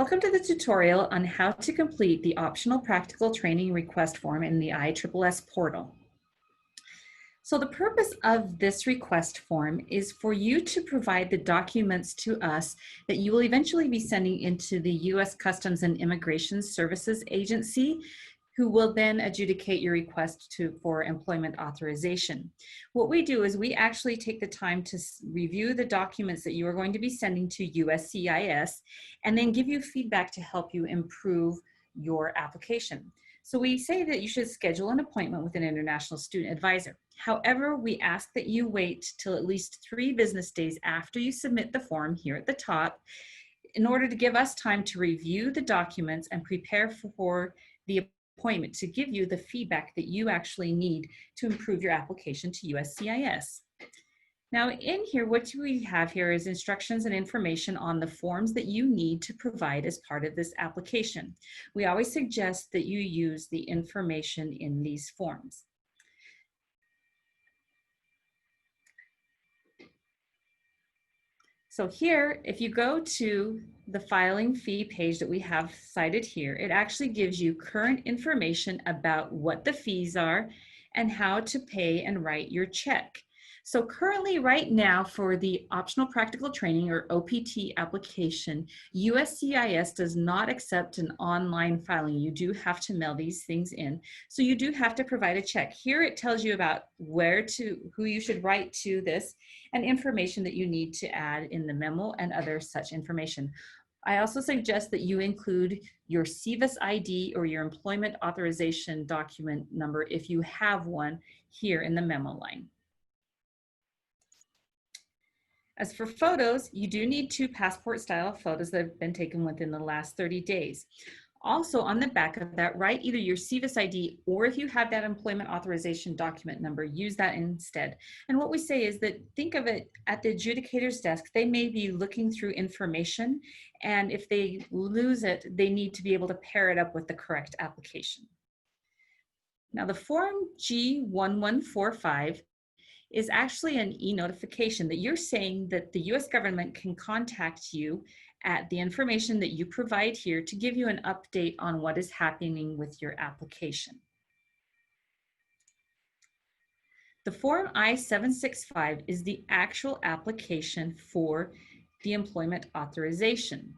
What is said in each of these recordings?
Welcome to the tutorial on how to complete the optional practical training request form in the ISSS portal. So the purpose of this request form is for you to provide the documents to us that you will eventually be sending into the U.S. Customs and Immigration Services Agency, who will then adjudicate your request for employment authorization. What we do is we actually take the time to review the documents that you are going to be sending to USCIS and then give you feedback to help you improve your application. So we say that you should schedule an appointment with an international student advisor. However, we ask that you wait till at least 3 business days after you submit the form here at the top in order to give us time to review the documents and prepare for the appointment to give you the feedback that you actually need to improve your application to USCIS. Now in here, what we have here is instructions and information on the forms that you need to provide as part of this application. We always suggest that you use the information in these forms. So here, if you go to the filing fee page that we have cited here, it actually gives you current information about what the fees are and how to pay and write your check. So currently right now for the optional practical training or OPT application, USCIS does not accept an online filing. You do have to mail these things in. So you do have to provide a check. Here it tells you about who you should write to this and information that you need to add in the memo and other such information. I also suggest that you include your SEVIS ID or your employment authorization document number if you have one here in the memo line. As for photos, you do need 2 passport style photos that have been taken within the last 30 days. Also on the back of that, write either your SEVIS ID or if you have that employment authorization document number, use that instead. And what we say is that think of it at the adjudicator's desk, they may be looking through information, and if they lose it, they need to be able to pair it up with the correct application. Now the form G1145 is actually an e-notification that you're saying that the US government can contact you at the information that you provide here to give you an update on what is happening with your application. The form I-765 is the actual application for the employment authorization.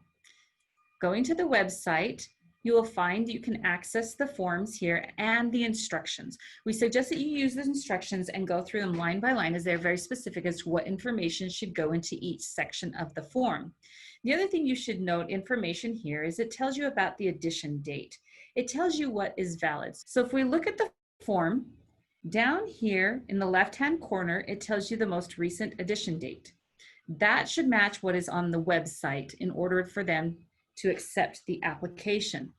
Going to the website, you will find you can access the forms here and the instructions. We suggest that you use the instructions and go through them line by line as they're very specific as to what information should go into each section of the form. The other thing you should note information here is it tells you about the addition date. It tells you what is valid. So if we look at the form, down here in the left-hand corner, it tells you the most recent addition date. That should match what is on the website in order for them to accept the application.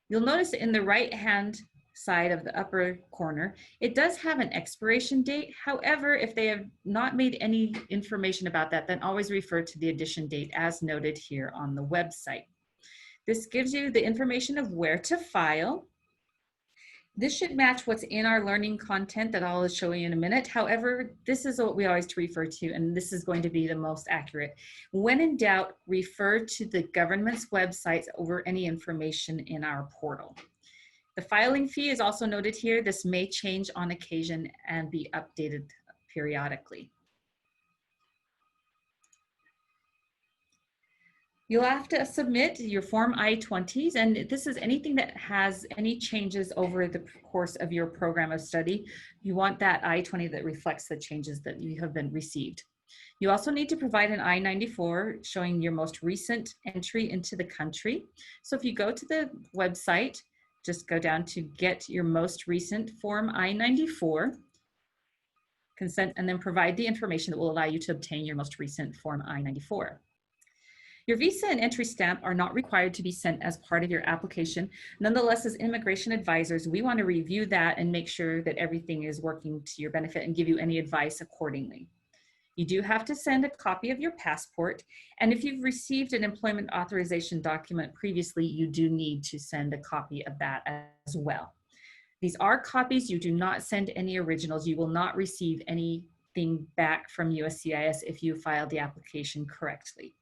You'll notice in the right-hand side of the upper corner, it does have an expiration date. However, if they have not made any information about that, then always refer to the addition date as noted here on the website. This gives you the information of where to file. This should match what's in our learning content that I'll show you in a minute. However, this is what we always refer to, and this is going to be the most accurate. When in doubt, refer to the government's websites over any information in our portal. The filing fee is also noted here. This may change on occasion and be updated periodically. You'll have to submit your Form I-20s, and this is anything that has any changes over the course of your program of study. You want that I-20 that reflects the changes that you have been received. You also need to provide an I-94 showing your most recent entry into the country. So if you go to the website, just go down to get your most recent Form I-94, consent, and then provide the information that will allow you to obtain your most recent Form I-94. Your visa and entry stamp are not required to be sent as part of your application. Nonetheless, as immigration advisors, we want to review that and make sure that everything is working to your benefit and give you any advice accordingly. You do have to send a copy of your passport, and if you've received an employment authorization document previously, you do need to send a copy of that as well. These are copies. You do not send any originals. You will not receive anything back from USCIS if you filed the application correctly.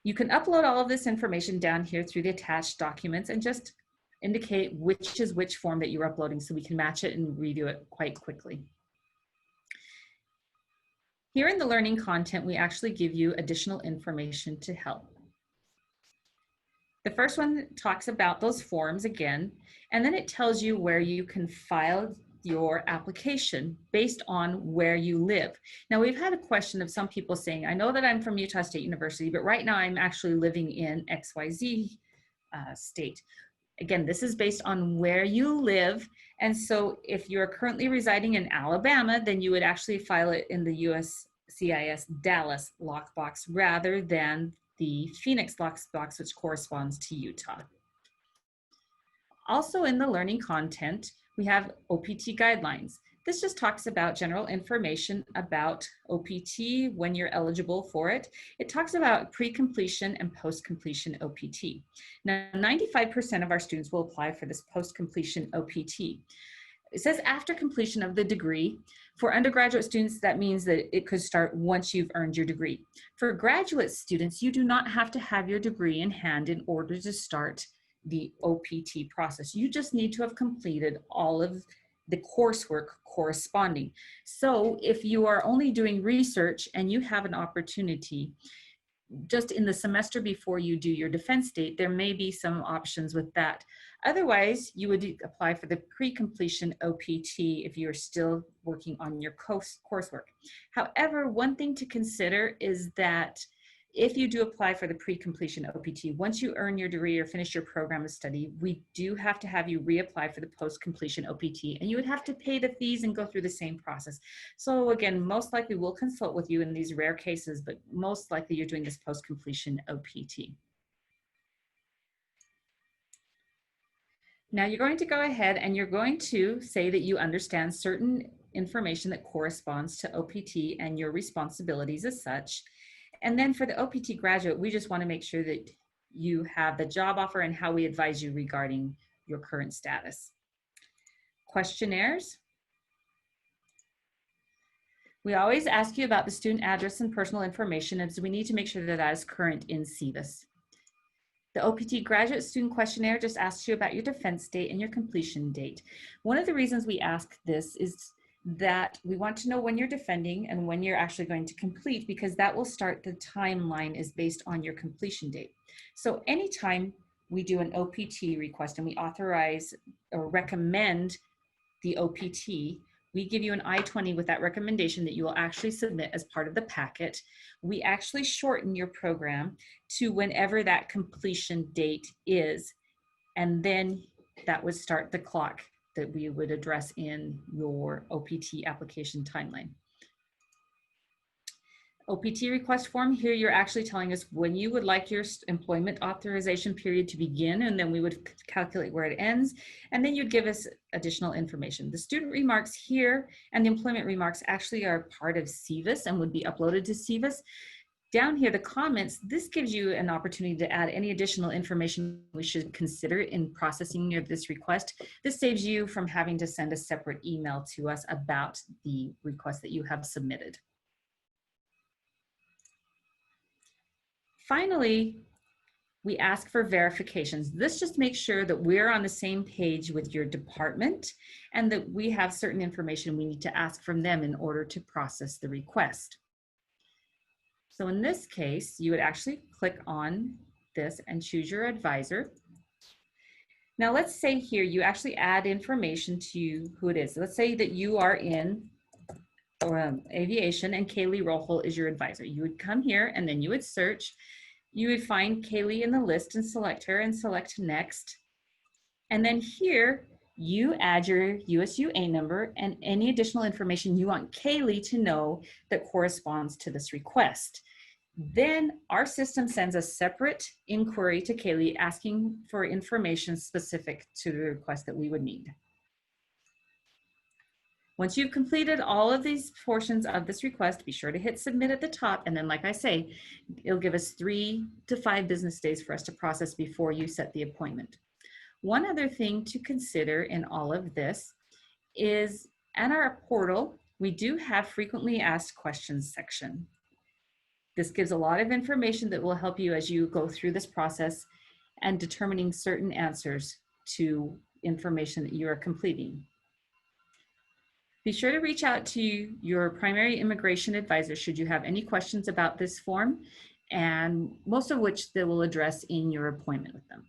You can upload all of this information down here through the attached documents and just indicate which is which form that you're uploading so we can match it and review it quite quickly. Here in the learning content, we actually give you additional information to help. The first one talks about those forms again, and then it tells you where you can file your application based on where you live. Now, we've had a question of some people saying, I know that I'm from Utah State University, but right now I'm actually living in XYZ state. Again, this is based on where you live. And so if you're currently residing in Alabama, then you would actually file it in the USCIS Dallas lockbox rather than the Phoenix lockbox, which corresponds to Utah. Also in the learning content, we have OPT guidelines. This just talks about general information about OPT when you're eligible for it. It talks about pre-completion and post-completion OPT. Now, 95% of our students will apply for this post-completion OPT. It says after completion of the degree. For undergraduate students, that means that it could start once you've earned your degree. For graduate students, you do not have to have your degree in hand in order to start the OPT process. You just need to have completed all of the coursework corresponding. So if you are only doing research and you have an opportunity just in the semester before you do your defense date, there may be some options with that. Otherwise, you would apply for the pre-completion OPT if you're still working on your coursework. However, one thing to consider is that if you do apply for the pre-completion OPT, once you earn your degree or finish your program of study, we do have to have you reapply for the post-completion OPT, and you would have to pay the fees and go through the same process. So again, most likely we'll consult with you in these rare cases, but most likely you're doing this post-completion OPT. Now you're going to go ahead and you're going to say that you understand certain information that corresponds to OPT and your responsibilities as such. And then for the OPT graduate, we just want to make sure that you have the job offer and how we advise you regarding your current status. Questionnaires. We always ask you about the student address and personal information, and so we need to make sure that that is current in SEVIS. The OPT graduate student questionnaire just asks you about your defense date and your completion date. One of the reasons we ask this is that we want to know when you're defending and when you're actually going to complete, because that will start the timeline is based on your completion date. So anytime we do an OPT request and we authorize or recommend the OPT, we give you an I-20 with that recommendation that you will actually submit as part of the packet. We actually shorten your program to whenever that completion date is, and then that would start the clock that we would address in your OPT application timeline. OPT request form, here you're actually telling us when you would like your employment authorization period to begin, and then we would calculate where it ends, and then you'd give us additional information. The student remarks here and the employment remarks actually are part of SEVIS and would be uploaded to SEVIS. Down here, the comments, this gives you an opportunity to add any additional information we should consider in processing of this request. This saves you from having to send a separate email to us about the request that you have submitted. Finally, we ask for verifications. This just makes sure that we're on the same page with your department and that we have certain information we need to ask from them in order to process the request. So in this case, you would actually click on this and choose your advisor. Now let's say here you actually add information to who it is. Let's say that you are in aviation and Kaylee Rohel is your advisor. You would come here and then you would search. You would find Kaylee in the list and select her and select next. And then here you add your USUA number and any additional information you want Kaylee to know that corresponds to this request. Then our system sends a separate inquiry to Kaylee asking for information specific to the request that we would need. Once you've completed all of these portions of this request, be sure to hit submit at the top. And then, like I say, it'll give us 3 to 5 business days for us to process before you set the appointment. One other thing to consider in all of this is at our portal, we do have frequently asked questions section. This gives a lot of information that will help you as you go through this process and determining certain answers to information that you are completing. Be sure to reach out to your primary immigration advisor should you have any questions about this form, and most of which they will address in your appointment with them.